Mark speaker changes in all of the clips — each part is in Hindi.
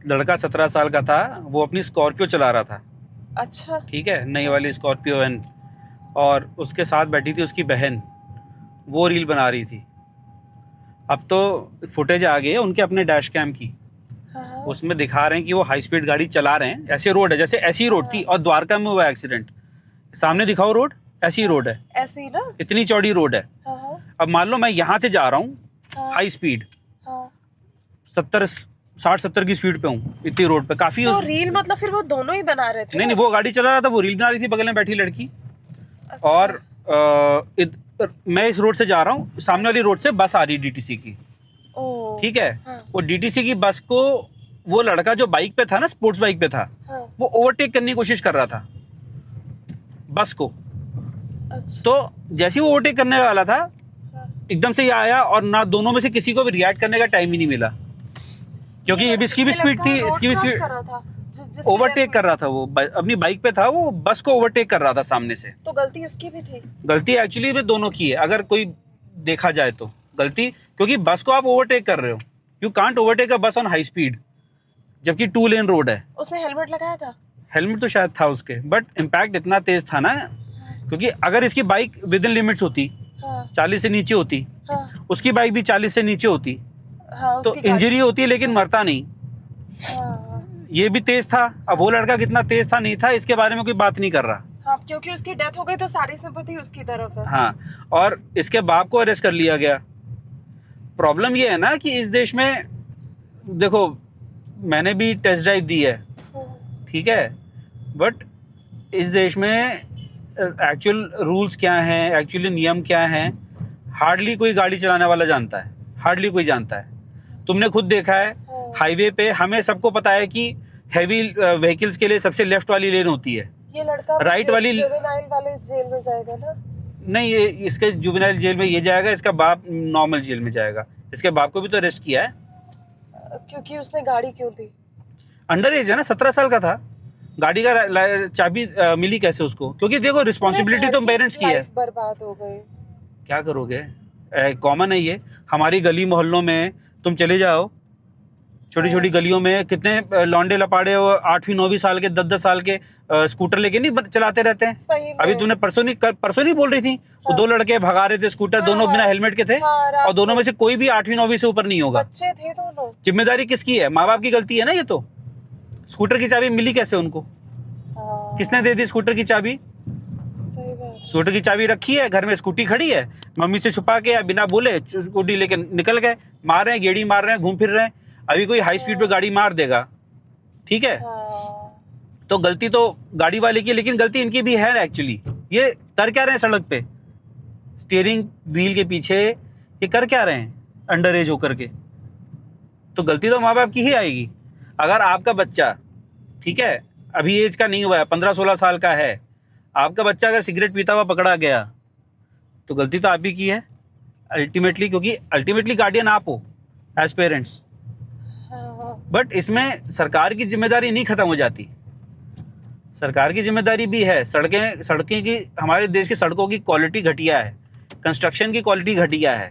Speaker 1: लड़का 17 साल का था, वो अपनी स्कॉर्पियो चला रहा था।
Speaker 2: अच्छा।
Speaker 1: ठीक है, नई वाली स्कॉर्पियो एन, और उसके साथ बैठी थी उसकी बहन, वो रील बना रही थी। अब तो फुटेज आ गई है उनके अपने डैश कैम की,
Speaker 2: हाँ।
Speaker 1: उसमें दिखा रहे हैं कि वो हाई स्पीड गाड़ी चला रहे हैं। ऐसे रोड है जैसे ऐसी रोड थी, और द्वारका में हुआ एक्सीडेंट। सामने दिखाओ रोड, ऐसी रोड है,
Speaker 2: ऐसे ही ना।
Speaker 1: इतनी चौड़ी रोड है।
Speaker 2: हाँ।
Speaker 1: अब मान लो मैं यहाँ से जा रहा हूँ
Speaker 2: हाँ।
Speaker 1: हाई स्पीड,
Speaker 2: हाँ।
Speaker 1: 60-70 की स्पीड पे हूँ इतनी रोड पे, काफी
Speaker 2: तो रील मतलब फिर वो दोनों ही बना रहे थे?
Speaker 1: नहीं, वो गाड़ी चला रहा था, वो रील बना रही थी, बगल में बैठी लड़की।
Speaker 2: अच्छा।
Speaker 1: और मैं इस रोड से जा रहा हूँ, सामने वाली रोड से बस आ रही डीटीसी की।
Speaker 2: ओ।
Speaker 1: ठीक है।
Speaker 2: हाँ।
Speaker 1: वो डीटीसी की बस को वो लड़का जो बाइक पे था ना, स्पोर्ट्स बाइक पे था,
Speaker 2: हाँ।
Speaker 1: वो ओवरटेक करने की कोशिश कर रहा था बस को।
Speaker 2: अच्छा।
Speaker 1: तो जैसे ही वो ओवरटेक करने वाला था,
Speaker 2: हाँ।
Speaker 1: एकदम से ये आया, और ना दोनों में से किसी को भी रिएक्ट करने का टाइम ही नहीं मिला, क्योंकि इसकी भी स्पीड थी, इसकी भी स्पीड। ओवरटेक कर रहा था वो, अपनी बाइक पे था, वो बस को ओवरटेक कर रहा था सामने से।
Speaker 2: तो गलती उसकी भी थी?
Speaker 1: गलती एक्चुअली में दोनों की है, अगर कोई देखा जाए तो गलती, क्योंकि बस को आप ओवरटेक कर रहे हो। यू कांट ओवरटेक अ बस ऑन हाई स्पीड, जबकि 2 लेन रोड है।
Speaker 2: उसने हेलमेट लगाया था?
Speaker 1: हेलमेट तो शायद था उसके, बट इम्पैक्ट इतना तेज था ना, क्योंकि अगर इसकी बाइक विद इन लिमिट्स होती,
Speaker 2: हाँ।
Speaker 1: 40 से नीचे होती,
Speaker 2: हाँ।
Speaker 1: उसकी बाइक भी 40 से नीचे होती,
Speaker 2: हाँ,
Speaker 1: तो इंजरी होती है, लेकिन मरता नहीं।
Speaker 2: हाँ।
Speaker 1: ये भी तेज था। अब वो लड़का कितना तेज था नहीं था, इसके बारे में कोई बात नहीं कर रहा।
Speaker 2: हाँ, क्योंकि उसकी डेथ हो गई तो सारी सिंपैथी उसकी तरफ है।
Speaker 1: हाँ, और इसके बाप को अरेस्ट कर लिया गया। प्रॉब्लम ये है ना कि इस देश में, देखो मैंने भी टेस्ट ड्राइव दी है, ठीक है, बट इस देश में एक्चुअल रूल्स क्या हैं, एक्चुअली नियम क्या हैं, हार्डली कोई गाड़ी चलाने वाला जानता है, हार्डली कोई जानता है। तुमने खुद देखा है हाईवे पे, हमें सबको पता है कि हैवी व्हीकल्स के लिए सबसे लेफ्ट वाली लेन होती है।
Speaker 2: ये लड़का
Speaker 1: राइट वाली
Speaker 2: जुवेनाइल वाले जेल में जाएगा ना?
Speaker 1: नहीं, ये इसके जुवेनाइल जेल में ये जाएगा, इसका बाप नॉर्मल जेल में जाएगा। इसके बाप को भी तो अरेस्ट किया है।
Speaker 2: क्योंकि उसने गाड़ी क्यों दी?
Speaker 1: अंडर एज है ना, 17 साल का था। गाड़ी का चाबी मिली कैसे उसको? क्योंकि देखो रिस्पॉन्सिबिलिटी तो पेरेंट्स की है।
Speaker 2: बर्बाद हो गई।
Speaker 1: क्या करोगे, कॉमन है ये। हमारी गली मोहल्लों में तुम चले जाओ, छोटी छोटी गलियों में कितने लौंडे लपाड़े 8वीं 9वीं साल के 10-10 साल के स्कूटर लेके नहीं चलाते रहते हैं।
Speaker 2: सही में।
Speaker 1: अभी तूने परसों नहीं बोल रही थी?
Speaker 2: हाँ।
Speaker 1: वो 2 लड़के भगा रहे थे स्कूटर, दोनों बिना हेलमेट के थे।
Speaker 2: हाँ,
Speaker 1: और दोनों में से कोई भी 8वीं 9वीं से ऊपर नहीं होगा।
Speaker 2: बच्चे थे दोनों।
Speaker 1: जिम्मेदारी किसकी है? माँ बाप की गलती है ना ये तो। स्कूटर की चाबी मिली कैसे उनको?
Speaker 2: हाँ।
Speaker 1: किसने दे दी स्कूटर की चाबी?
Speaker 2: सही बात।
Speaker 1: स्कूटर की चाबी रखी है घर में, स्कूटी खड़ी है, मम्मी से छुपा के या बिना बोले स्कूटी लेके निकल गए, मार रहे हैं, गेड़ी मार रहे हैं, घूम फिर रहे हैं। अभी कोई हाई स्पीड पे गाड़ी मार देगा, ठीक है, तो गलती तो गाड़ी वाले की, लेकिन गलती इनकी भी है एक्चुअली। ये कर क्या रहे हैं सड़क पे? स्टीयरिंग व्हील के पीछे ये कर क्या रहे हैं अंडर एज होकर के? तो गलती तो माँ बाप की ही आएगी। अगर आपका बच्चा, ठीक है, अभी एज का नहीं हुआ है, 15-16 साल का है, आपका बच्चा अगर सिगरेट पीता हुआ पकड़ा गया, तो गलती तो आप ही की है अल्टीमेटली, क्योंकि अल्टीमेटली गार्डियन आप हो एज पेरेंट्स। बट इसमें सरकार की जिम्मेदारी नहीं खत्म हो जाती। सरकार की जिम्मेदारी भी है। सड़कें की, हमारे देश की सड़कों की क्वालिटी घटिया है, कंस्ट्रक्शन की क्वालिटी घटिया है।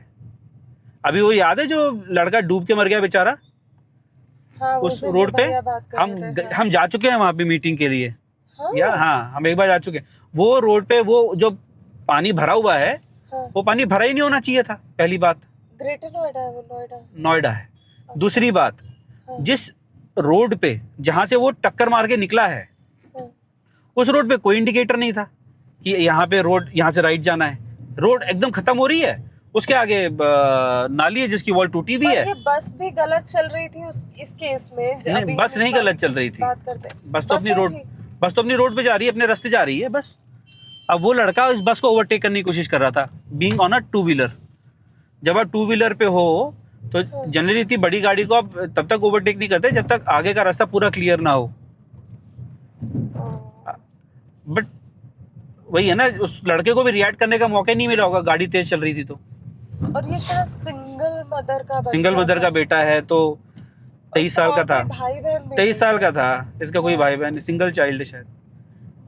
Speaker 1: अभी वो याद है जो लड़का डूब के मर गया बेचारा?
Speaker 2: हाँ,
Speaker 1: उस रोड पे हम जा चुके हैं वहां पे मीटिंग के लिए। हाँ, हम एक बार जा चुके हैं। वो रोड पे वो जो पानी भरा हुआ है, वो पानी भरा ही नहीं होना चाहिए था, पहली बात।
Speaker 2: ग्रेटर नोएडा है वो?
Speaker 1: नोएडा है। दूसरी बात, जिस रोड पे जहां से वो टक्कर मार के निकला है, उस रोड पे कोई इंडिकेटर नहीं था कि यहाँ पे रोड, यहाँ से राइट जाना है। रोड एकदम खत्म हो रही है, उसके आगे नाली है जिसकी वॉल टूटी हुई है।
Speaker 2: ये बस भी गलत चल रही थी इस केस में?
Speaker 1: नहीं, बस नहीं गलत चल रही थी। बस तो अपनी रोड पे जा रही है, अपने रास्ते जा रही है बस। अब वो लड़का इस बस को ओवरटेक करने की कोशिश कर रहा था, बीइंग ऑन अ 2 व्हीलर। जब आप 2 व्हीलर पे हो तो जनरली इतनी बड़ी गाड़ी को आप तब तक ओवरटेक नहीं करते जब तक आगे का रास्ता पूरा क्लियर ना हो। बट वही है ना, उस लड़के को भी रिएक्ट करने का मौका नहीं मिला होगा, गाड़ी तेज चल रही थी तो।
Speaker 2: और ये शायद सिंगल
Speaker 1: मदर का बेटा है, तो 23 साल का था। 23 साल का था इसका, कोई भाई बहन, सिंगल चाइल्ड है शायद।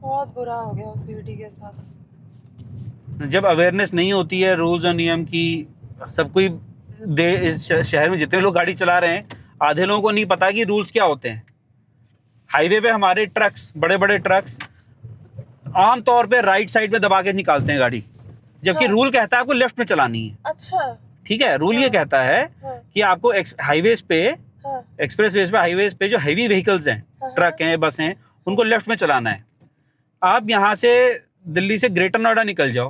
Speaker 2: बहुत बुरा हो गया उस लड़की के साथ।
Speaker 1: जब अवेयरनेस नहीं होती है रूल्स और नियम की, सब कोई इस शहर में जितने लोग गाड़ी चला रहे हैं, आधे लोगों को नहीं पता कि रूल्स क्या होते हैं। हाईवे पे हमारे ट्रक्स, बड़े बड़े ट्रक्स आमतौर पे राइट साइड पे दबा के निकालते हैं गाड़ी, जबकि
Speaker 2: हाँ।
Speaker 1: रूल कहता है आपको लेफ्ट में चलानी है।
Speaker 2: अच्छा।
Speaker 1: ठीक है, रूल ये कहता है
Speaker 2: हाँ।
Speaker 1: कि आपको हाईवेज पे,
Speaker 2: हाँ।
Speaker 1: एक्सप्रेसवेज पे, हाईवेज पे जो हैवी व्हीकल्स हैं,
Speaker 2: हाँ।
Speaker 1: ट्रक हैं, बस हैं, उनको लेफ्ट में चलाना है। आप यहाँ से दिल्ली से ग्रेटर नोएडा निकल जाओ,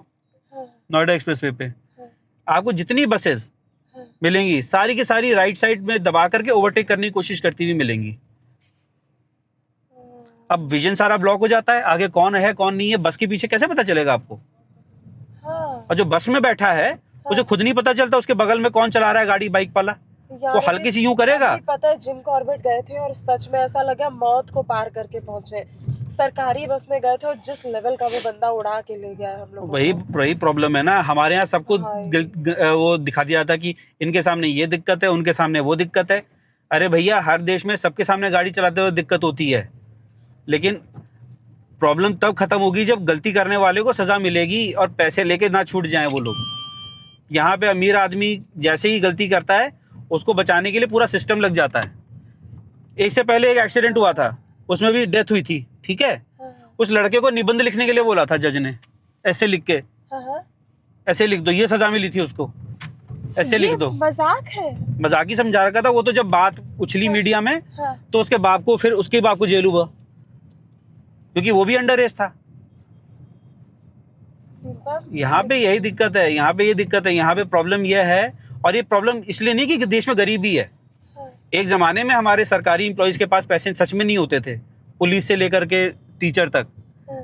Speaker 2: हाँ।
Speaker 1: नोएडा एक्सप्रेसवे पे,
Speaker 2: हाँ।
Speaker 1: आपको जितनी बसेस
Speaker 2: हाँ।
Speaker 1: मिलेंगी सारी की सारी राइट साइड में दबा करके ओवरटेक करने की कोशिश करती हुई मिलेंगी। अब विजन सारा ब्लॉक हो जाता है, आगे कौन है कौन नहीं है, बस के पीछे कैसे पता चलेगा आपको?
Speaker 2: हाँ।
Speaker 1: और जो बस में बैठा है उसे खुद नहीं पता चलता उसके बगल में कौन चला रहा है गाड़ी, बाइक वाला, वो हल्की सी यूं करेगा।
Speaker 2: अभी पता है जिम कॉर्बेट गए थे और सच में ऐसा लगा मौत को पार करके पहुंचे। सरकारी बस में गए थे और जिस लेवल का वो बंदा उड़ा के ले गया है हम लोग।
Speaker 1: वही प्रॉब्लम है ना, हमारे यहाँ सबको
Speaker 2: हाँ।
Speaker 1: वो दिखा दिया था कि इनके सामने ये दिक्कत है, उनके सामने वो दिक्कत है। अरे भैया, हर देश में सबके सामने गाड़ी चलाते हुए दिक्कत होती है, लेकिन प्रॉब्लम तब खत्म होगी जब गलती करने वाले को सजा मिलेगी और पैसे लेके ना छूट जाएं वो लोग। यहाँ पे अमीर आदमी जैसे ही गलती करता है उसको बचाने के लिए पूरा सिस्टम लग जाता है। एक से पहले एक एक्सीडेंट हुआ था, उसमें भी डेथ हुई थी, ठीक है।
Speaker 2: हाँ।
Speaker 1: उस लड़के को निबंध लिखने के लिए बोला था जज ने, ऐसे लिख के,
Speaker 2: हाँ।
Speaker 1: ऐसे लिख दो, ये सजा मिली थी उसको, ऐसे लिख दो।
Speaker 2: मजाक है,
Speaker 1: मजाक ही समझा रखा था वो तो। जब बात उछली मीडिया में
Speaker 2: हाँ।
Speaker 1: तो उसके बाप को, फिर उसके बाप को जेल हुआ, क्योंकि वो भी अंडर एज था। यहाँ पे यही दिक्कत है, यहाँ पे ये दिक्कत है, यहाँ पे प्रॉब्लम यह है। और ये प्रॉब्लम इसलिए नहीं कि देश में गरीबी है।
Speaker 2: हाँ।
Speaker 1: एक जमाने में हमारे सरकारी एम्प्लॉयज के पास पैसे सच में नहीं होते थे, पुलिस से लेकर के टीचर तक।
Speaker 2: हाँ।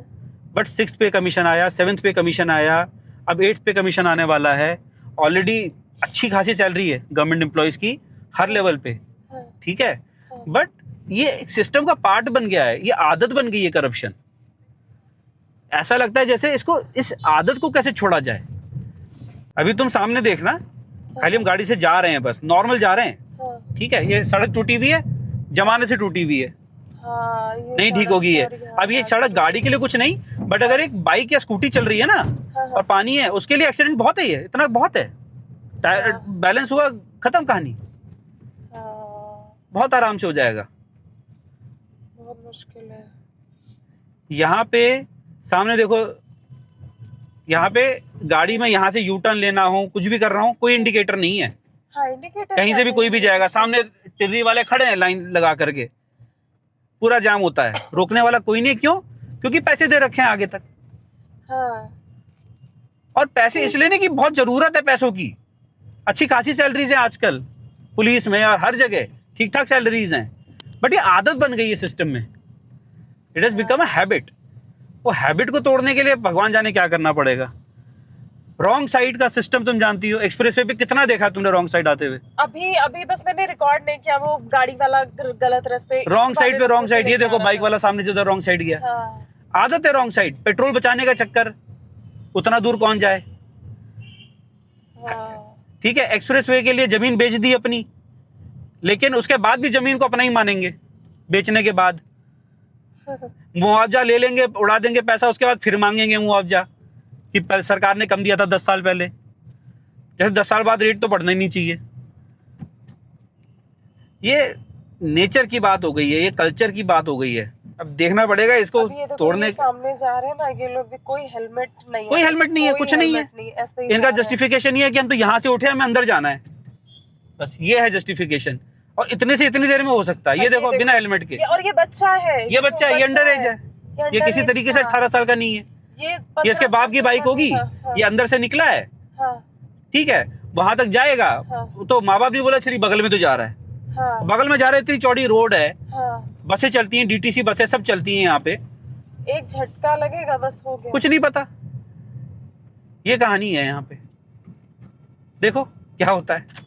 Speaker 1: बट 6th पे कमीशन आया, 7th पे कमीशन आया, अब 8th पे कमीशन आने वाला है। ऑलरेडी अच्छी खासी सैलरी है गवर्नमेंट एम्प्लॉयज की हर लेवल पे,
Speaker 2: हाँ।
Speaker 1: ठीक है।
Speaker 2: हाँ।
Speaker 1: बट ये एक सिस्टम का पार्ट बन गया है, ये आदत बन गई है करप्शन। ऐसा लगता है जैसे इसको, इस आदत को कैसे छोड़ा जाए। अभी तुम सामने देखना, खाली हम गाड़ी से जा रहे हैं, बस नॉर्मल जा रहे हैं,
Speaker 2: हाँ।
Speaker 1: ठीक है। ये सड़क टूटी हुई है, जमाने से टूटी हुई है,
Speaker 2: हाँ, ये
Speaker 1: नहीं ठीक होगी है। अब ये सड़क गाड़ी के लिए कुछ नहीं, बट अगर एक बाइक या स्कूटी चल रही है ना और पानी है, उसके लिए एक्सीडेंट बहुत है, ये इतना बहुत है। टायर बैलेंस हुआ, खत्म कहानी, बहुत आराम से हो जाएगा।
Speaker 2: बहुत मुश्किल है।
Speaker 1: यहाँ पे सामने देखो, यहाँ पे गाड़ी में यहाँ से यू टर्न लेना हो, कुछ भी कर रहा हूँ, कोई इंडिकेटर नहीं है।
Speaker 2: हाँ, इंडिकेटर
Speaker 1: कहीं से भी कोई भी जाएगा, सामने टिर्री वाले खड़े हैं लाइन लगा करके, पूरा जाम होता है, रोकने वाला कोई नहीं। क्यों? क्योंकि पैसे दे रखे हैं आगे तक।
Speaker 2: हाँ।
Speaker 1: और पैसे इसलिए नहीं कि बहुत जरूरत है पैसों की, अच्छी खासी सैलरीज है आजकल पुलिस में और हर जगह ठीक ठाक सैलरीज हैं, बट ये आदत बन गई है सिस्टम में। It has become a habit. वो हैबिट को तोड़ने के लिए भगवान जाने क्या करना पड़ेगा। रॉन्ग साइड का सिस्टम तुम जानती हो, एक्सप्रेसवे पे कितना देखा तुमने रॉन्ग साइड आते हुए।
Speaker 2: अभी बस मैंने रिकॉर्ड नहीं किया, वो गाड़ी वाला गलत रास्ते,
Speaker 1: रॉन्ग साइड पे रॉन्ग साइड। ये देखो बाइक वाला सामने से उधर रॉन्ग साइड गया।
Speaker 2: हाँ।
Speaker 1: आदत है रॉन्ग साइड, पेट्रोल बचाने का चक्कर, उतना दूर कौन जाए।
Speaker 2: हाँ।
Speaker 1: ठीक है, एक्सप्रेसवे के लिए जमीन बेच दी अपनी, लेकिन उसके बाद भी जमीन को अपना ही मानेंगे। बेचने के बाद मुआवजा ले लेंगे, उड़ा देंगे पैसा, उसके बाद फिर मांगेंगे मुआवजा कि सरकार ने कम दिया था 10 साल पहले। जैसे 10 साल बाद रेट तो बढ़ना ही नहीं चाहिए। ये नेचर की बात हो गई है, ये कल्चर की बात हो गई है। अब देखना पड़ेगा इसको तोड़ने।
Speaker 2: सामने जा रहे हैं ना ये लोग भी, कोई हेलमेट नहीं है,
Speaker 1: कोई हेलमेट नहीं है, कुछ नहीं है। इनका जस्टिफिकेशन ये है कि हम तो यहाँ से उठे, हमें अंदर जाना है, बस ये है जस्टिफिकेशन। और इतने से इतनी देर में हो सकता है। ये देखो बिना हेलमेट के,
Speaker 2: और ये बच्चा है,
Speaker 1: ये बच्चा है, ये अंडर एज है, ये किसी तरीके से 18 साल का नहीं है। ये इसके बाप की बाइक होगी, ये अंदर से निकला है, ठीक है, वहां तक जाएगा। तो माँ बाप ने बोला चलिए बगल में तो जा रहा है, बगल में जा रहे, इतनी चौड़ी रोड है, बसें चलती हैं, डीटीसी बसें सब चलती हैं यहाँ पे।
Speaker 2: एक झटका लगेगा बस हो गया,
Speaker 1: कुछ नहीं पता। ये कहानी है यहाँ पे, देखो क्या होता है।